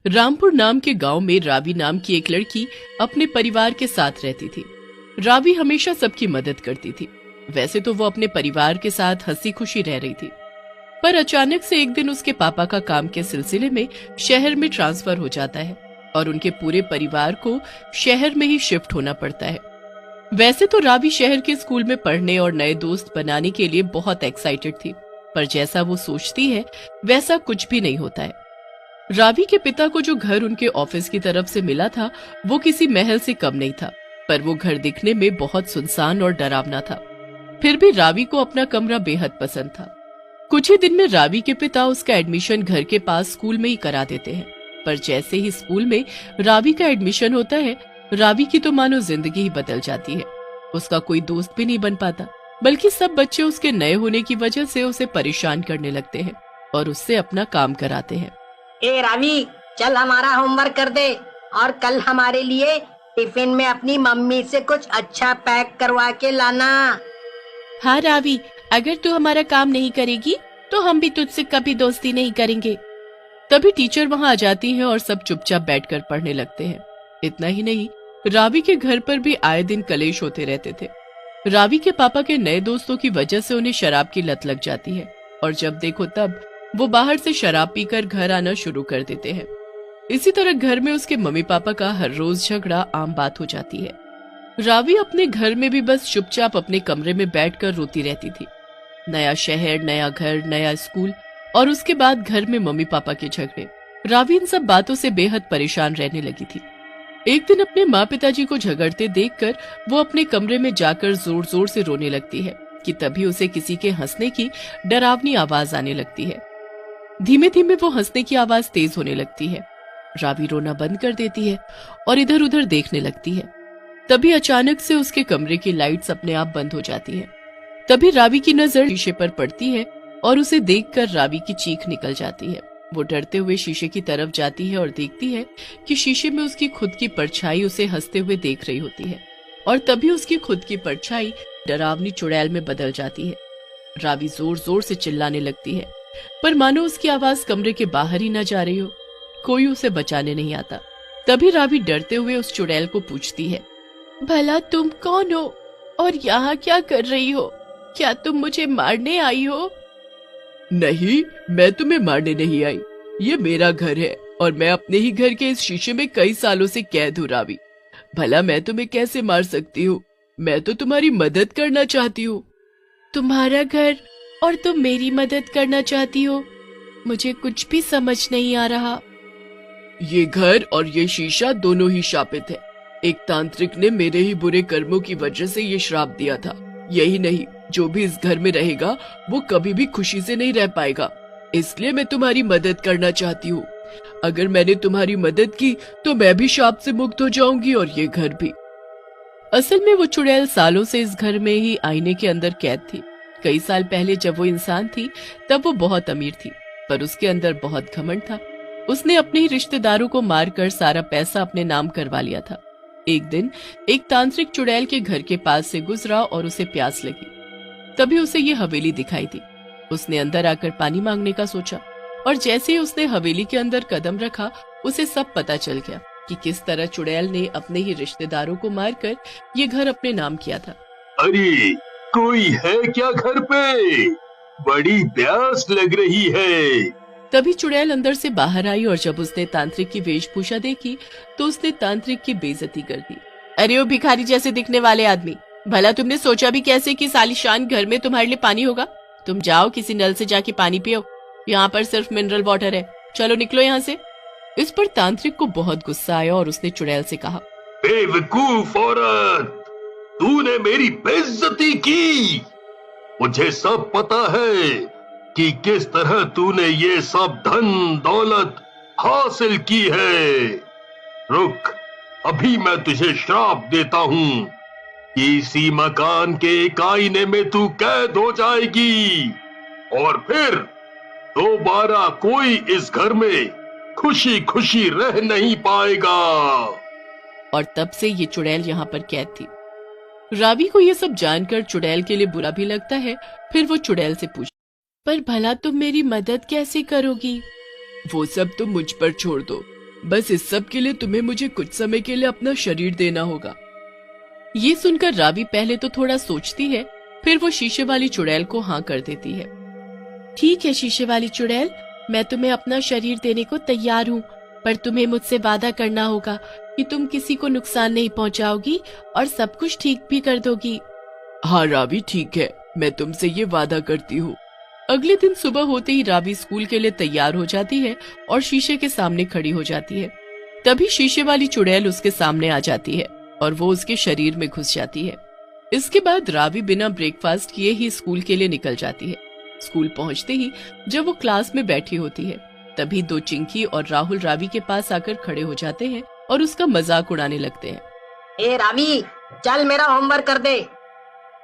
रामपुर नाम के गांव में रावी नाम की एक लड़की अपने परिवार के साथ रहती थी। रावी हमेशा सबकी मदद करती थी। वैसे तो वो अपने परिवार के साथ हंसी खुशी रह रही थी, पर अचानक से एक दिन उसके पापा का काम के सिलसिले में शहर में ट्रांसफर हो जाता है और उनके पूरे परिवार को शहर में ही शिफ्ट होना पड़ता है। वैसे तो रावी शहर के स्कूल में पढ़ने और नए दोस्त बनाने के लिए बहुत एक्साइटेड थी, पर जैसा वो सोचती है वैसा कुछ भी नहीं होता है। रावी के पिता को जो घर उनके ऑफिस की तरफ से मिला था वो किसी महल से कम नहीं था, पर वो घर दिखने में बहुत सुनसान और डरावना था। फिर भी रावी को अपना कमरा बेहद पसंद था। कुछ ही दिन में रावी के पिता उसका एडमिशन घर के पास स्कूल में ही करा देते हैं, पर जैसे ही स्कूल में रावी का एडमिशन होता है, रावी की तो मानो जिंदगी ही बदल जाती है। उसका कोई दोस्त भी नहीं बन पाता, बल्कि सब बच्चे उसके नए होने की वजह से उसे परेशान करने लगते हैं और उससे अपना काम कराते हैं। ए रावी, चल हमारा होमवर्क कर दे और कल हमारे लिए टिफिन में अपनी मम्मी से कुछ अच्छा पैक करवा के लाना। हाँ रावी, अगर तू हमारा काम नहीं करेगी तो हम भी तुझसे कभी दोस्ती नहीं करेंगे। तभी टीचर वहाँ आ जाती है और सब चुपचाप बैठकर पढ़ने लगते हैं। इतना ही नहीं, रावी के घर पर भी आए दिन कलेश होते रहते थे। रावी के पापा के नए दोस्तों की वजह से उन्हें शराब की लत लग जाती है और जब देखो तब वो बाहर से शराब पीकर घर आना शुरू कर देते हैं। इसी तरह घर में उसके मम्मी पापा का हर रोज झगड़ा आम बात हो जाती है। रावी अपने घर में भी बस चुपचाप अपने कमरे में बैठकर रोती रहती थी। नया शहर, नया घर, नया स्कूल और उसके बाद घर में मम्मी पापा के झगड़े। रावी इन सब बातों से बेहद परेशान रहने लगी थी। एक दिन अपने माँ पिताजी को झगड़ते देखकर वो अपने कमरे में जाकर जोर जोर से रोने लगती है कि तभी उसे किसी के हंसने की डरावनी आवाज आने लगती है। धीमे धीमे वो हंसने की आवाज तेज होने लगती है। रावी रोना बंद कर देती है और इधर उधर देखने लगती है। तभी अचानक से उसके कमरे की लाइट्स अपने आप बंद हो जाती है। तभी रावी की नजर शीशे पर पड़ती है और उसे देखकर रावी की चीख निकल जाती है। वो डरते हुए शीशे की तरफ जाती है और देखती है कि शीशे में उसकी खुद की परछाई उसे हंसते हुए देख रही होती है और तभी उसकी खुद की परछाई डरावनी चुड़ैल में बदल जाती है। रावी जोर जोर से चिल्लाने लगती है, पर मानो उसकी आवाज कमरे के बाहर ही न जा रही हो। कोई उसे बचाने नहीं आता। तभी रावी डरते हुए उस चुड़ैल को पूछती है, भला तुम कौन हो और यहाँ क्या कर रही हो? क्या तुम मुझे मारने आई हो? नहीं, मैं तुम्हें मारने नहीं आई। ये मेरा घर है और मैं अपने ही घर के इस शीशे में कई सालों से कैद हूँ रावी। भला मैं तुम्हें कैसे मार सकती हूँ? मैं तो तुम्हारी मदद करना चाहती हूँ। तुम्हारा घर और तुम मेरी मदद करना चाहती हो? मुझे कुछ भी समझ नहीं आ रहा। ये घर और ये शीशा दोनों ही शापित है। एक तांत्रिक ने मेरे ही बुरे कर्मों की वजह से ये श्राप दिया था। यही नहीं, जो भी इस घर में रहेगा वो कभी भी खुशी से नहीं रह पाएगा। इसलिए मैं तुम्हारी मदद करना चाहती हूँ। अगर मैंने तुम्हारी मदद की तो मैं भी शाप से मुक्त हो जाऊंगी और ये घर भी। असल में वो चुड़ैल सालों से इस घर में ही आईने के अंदर कैद थी। कई साल पहले जब वो इंसान थी तब वो बहुत अमीर थी, पर उसके अंदर बहुत घमंड था। उसने अपने ही रिश्तेदारों को मारकर सारा पैसा अपने नाम करवा लिया था। एक दिन एक तांत्रिक चुड़ैल के घर के पास से गुजरा और उसे प्यास लगी। तभी उसे ये हवेली दिखाई दी। उसने अंदर आकर पानी मांगने का सोचा और जैसे ही उसने हवेली के अंदर कदम रखा उसे सब पता चल गया कि किस तरह चुड़ैल ने अपने ही रिश्तेदारों को मारकर ये घर अपने नाम किया था। अरे, कोई है क्या घर पे? बड़ी प्यास लग रही है। तभी चुड़ैल अंदर से बाहर आई और जब उसने तांत्रिक की वेशभूषा देखी तो उसने तांत्रिक की बेइज्जती कर दी। अरे ओ भिखारी जैसे दिखने वाले आदमी, भला तुमने सोचा भी कैसे कि सालिशान घर में तुम्हारे लिए पानी होगा? तुम जाओ किसी नल से जाके पानी पियो, यहाँ पर सिर्फ मिनरल वाटर है। चलो निकलो यहाँ से। इस पर तांत्रिक को बहुत गुस्सा आया और उसने चुड़ैल से कहा, बेवकूफ औरत, तूने मेरी बेइज्जती की। मुझे सब पता है कि किस तरह तूने ये सब धन दौलत हासिल की है। रुक, अभी मैं तुझे श्राप देता हूँ कि इसी मकान के एक आईने में तू कैद हो जाएगी और फिर दोबारा कोई इस घर में खुशी खुशी रह नहीं पाएगा। और तब से ये चुड़ैल यहाँ पर कैद थी। रावी को ये सब जानकर चुड़ैल के लिए बुरा भी लगता है। फिर वो चुड़ैल से पूछती, पर भला तुम मेरी मदद कैसे करोगी? वो सब तुम मुझ पर छोड़ दो। बस इस सब के लिए तुम्हें मुझे कुछ समय के लिए अपना शरीर देना होगा। ये सुनकर रावी पहले तो थोड़ा सोचती है, फिर वो शीशे वाली चुड़ैल को हाँ कर देती है। ठीक है शीशे वाली चुड़ैल, मैं तुम्हें अपना शरीर देने को तैयार हूँ, पर तुम्हें मुझसे वादा करना होगा कि तुम किसी को नुकसान नहीं पहुँचाओगी और सब कुछ ठीक भी कर दोगी। हाँ रावी ठीक है, मैं तुमसे ये वादा करती हूँ। अगले दिन सुबह होते ही रावी स्कूल के लिए तैयार हो जाती है और शीशे के सामने खड़ी हो जाती है। तभी शीशे वाली चुड़ैल उसके सामने आ जाती है और वो उसके शरीर में घुस जाती है। इसके बाद रावी बिना ब्रेकफास्ट किए ही स्कूल के लिए निकल जाती है। स्कूल पहुंचते ही जब वो क्लास में बैठी होती है, तभी दो चिंकी और राहुल रावी के पास आकर खड़े हो जाते हैं और उसका मजाक उड़ाने लगते हैं। ए रावी, चल मेरा होमवर्क कर दे।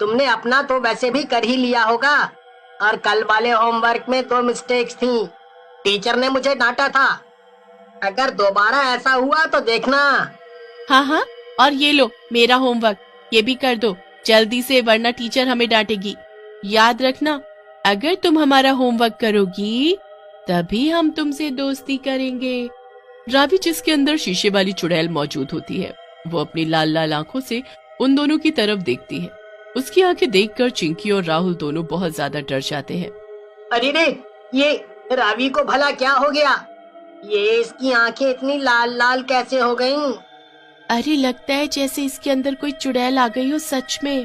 तुमने अपना तो वैसे भी कर ही लिया होगा, और कल वाले होमवर्क में 2 मिस्टेक्स थी। टीचर ने मुझे डांटा था। अगर दोबारा ऐसा हुआ तो देखना। हाँ हाँ, और ये लो मेरा होमवर्क, ये भी कर दो जल्दी से, वरना टीचर हमें डांटेगी। याद रखना, अगर तुम हमारा होमवर्क करोगी तभी हम तुमसे दोस्ती करेंगे। रावी, जिसके अंदर शीशे वाली चुड़ैल मौजूद होती है, वो अपनी लाल लाल आंखों से उन दोनों की तरफ देखती है। उसकी आंखें देखकर चिंकी और राहुल दोनों बहुत ज्यादा डर जाते हैं। अरे रे, ये रावी को भला क्या हो गया? ये इसकी आंखें इतनी लाल लाल कैसे हो गईं? अरे लगता है जैसे इसके अंदर कोई चुड़ैल आ गई हो सच में।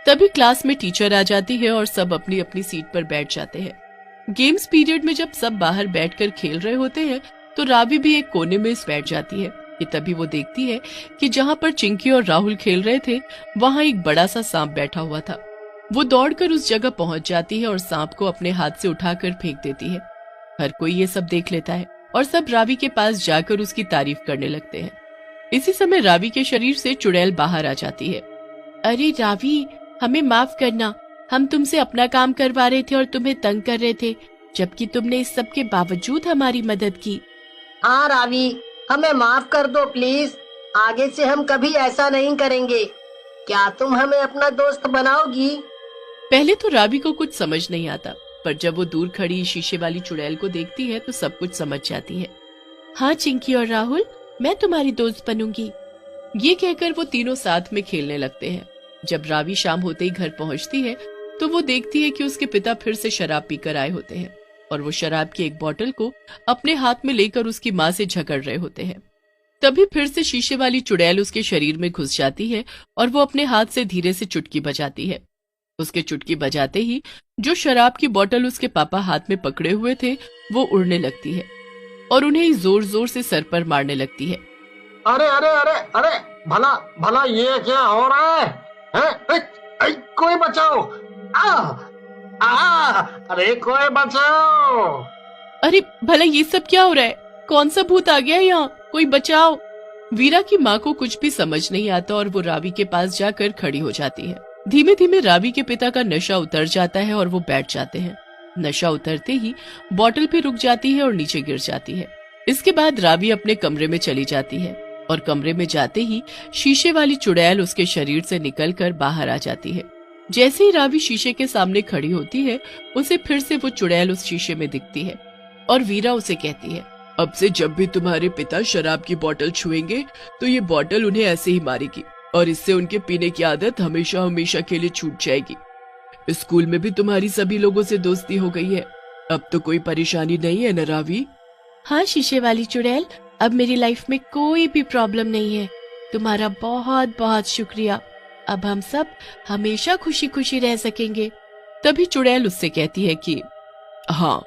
तभी क्लास में टीचर आ जाती है और सब अपनी अपनी सीट पर बैठ जाते हैं। गेम्स पीरियड में जब सब बाहर बैठकर खेल रहे होते हैं तो रावी भी एक कोने में बैठ जाती है कि तभी वो देखती है कि जहाँ पर चिंकी और राहुल खेल रहे थे वहाँ एक बड़ा सा सांप बैठा हुआ था। वो दौड़कर उस जगह पहुंच जाती है और सांप को अपने हाथ से उठाकर फेंक देती है। हर कोई ये सब देख लेता है और सब रावी के पास जाकर उसकी तारीफ करने लगते हैं। इसी समय रावी के शरीर से चुड़ैल बाहर आ जाती है। अरे रावी, हमें माफ करना, हम तुमसे अपना काम करवा रहे थे और तुम्हें तंग कर रहे थे, जबकि तुमने इस सब के बावजूद हमारी मदद की। हाँ रावी, हमें माफ कर दो प्लीज। आगे से हम कभी ऐसा नहीं करेंगे। क्या तुम हमें अपना दोस्त बनाओगी? पहले तो रावी को कुछ समझ नहीं आता, पर जब वो दूर खड़ी शीशे वाली चुड़ैल को देखती है तो सब कुछ समझ जाती है। हाँ चिंकी और राहुल, मैं तुम्हारी दोस्त बनूंगी। ये कहकर वो तीनों साथ में खेलने लगते हैं। जब रावी शाम होते ही घर पहुंचती है तो वो देखती है कि उसके पिता फिर से शराब पीकर आए होते हैं और वो शराब की एक बोतल को अपने हाथ में लेकर उसकी माँ से झगड़ रहे होते हैं। तभी फिर से शीशे वाली चुड़ैल उसके शरीर में घुस जाती है और वो अपने हाथ से धीरे से चुटकी बजाती है। उसके चुटकी बजाते ही जो शराब की बोतल उसके पापा हाथ में पकड़े हुए थे वो उड़ने लगती है और उन्हें जोर जोर से सर पर मारने लगती है। अरे अरे अरे अरे, भला भला ये क्या हो रहा है? कोई बचाओ! अरे कोई बचाओ! अरे भला ये सब क्या हो रहा है? कौन सा भूत आ गया यहाँ? कोई बचाओ! वीरा की माँ को कुछ भी समझ नहीं आता और वो रावी के पास जाकर खड़ी हो जाती है। धीमे धीमे रावी के पिता का नशा उतर जाता है और वो बैठ जाते हैं। नशा उतरते ही बोतल भी रुक जाती है और नीचे गिर जाती है। इसके बाद रावी अपने कमरे में चली जाती है और कमरे में जाते ही शीशे वाली चुड़ैल उसके शरीर से निकलकर बाहर आ जाती है। जैसे ही रावी शीशे के सामने खड़ी होती है, उसे फिर से वो चुड़ैल उस शीशे में दिखती है और वीरा उसे कहती है, अब से जब भी तुम्हारे पिता शराब की बोतल छुएंगे तो ये बोतल उन्हें ऐसे ही मारेगी और इससे उनके पीने की आदत हमेशा हमेशा के लिए छूट जाएगी। स्कूल में भी तुम्हारी सभी लोगों से दोस्ती हो गई है, अब तो कोई परेशानी नहीं है न रावी? हाँ शीशे वाली चुड़ैल, अब मेरी लाइफ में कोई भी प्रॉब्लम नहीं है। तुम्हारा बहुत बहुत शुक्रिया। अब हम सब हमेशा खुशी खुशी रह सकेंगे। तभी चुड़ैल उससे कहती है कि हाँ,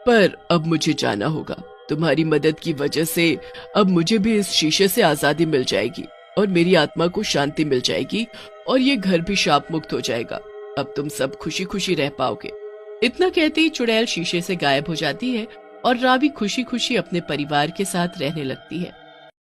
पर अब मुझे जाना होगा। तुम्हारी मदद की वजह से अब मुझे भी इस शीशे से आजादी मिल जाएगी और मेरी आत्मा को शांति मिल जाएगी और ये घर भी शाप मुक्त हो जाएगा। अब तुम सब खुशी खुशी रह पाओगे। इतना कहते ही चुड़ैल शीशे से गायब हो जाती है और रावी खुशी खुशी अपने परिवार के साथ रहने लगती है।